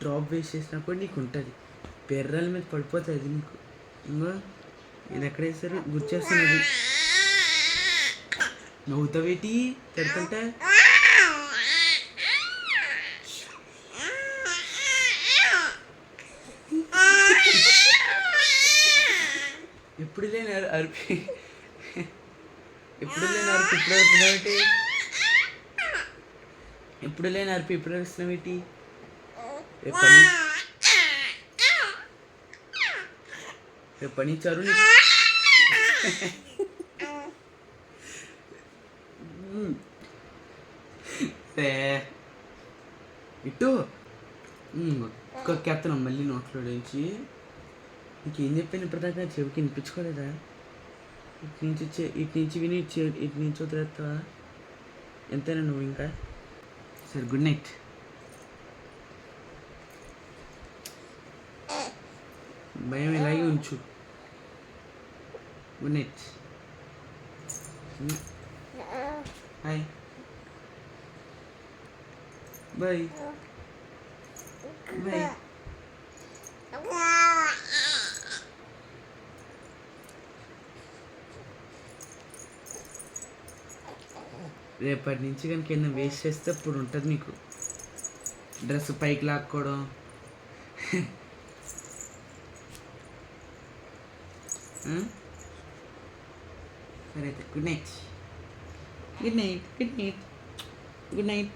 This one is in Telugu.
డ్రాప్ వేస్ట్ చేసినప్పుడు నీకు ఉంటుంది, పెర్రల మీద పడిపోతుంది నీకు. ఇంకో ఇది ఎక్కడ వేస్తారు గుర్చేస్తున్నది. నవ్వుతావేటి తిడుతుంటే? ఎప్పుడు లేని అరిపి ఎప్పుడు లేని అరిపి ఇప్పుడు అరుస్తున్నావేటి? ఎప్పుడు లేని అరిపి ఇప్పుడు అరుస్తున్నావేటి? రేపు పని ఇచ్చారు నీకు. ఇటు ఒక్కొక్కేస్తున్నాం మళ్ళీ నోట్లో నుంచి. నీకేం చెప్పాను ఇప్పటిదాకా? చెవికి వినిపించుకోలేదా? ఇటు నుంచి విని ఇటు నుంచి వదిలేస్తావా? ఎంతైనా నువ్వు ఇంకా సరే. Good night. భయం ఇలాగే ఉంచు. Good night. Hi bye bye. రేపటి నుంచి కనుక ఏదైనా వేస్ట్ చేస్తే అప్పుడు ఉంటుంది నీకు. డ్రెస్ పైకి లాక్కోవడం. సరే అయితే good night. Good night. Good night. Good night.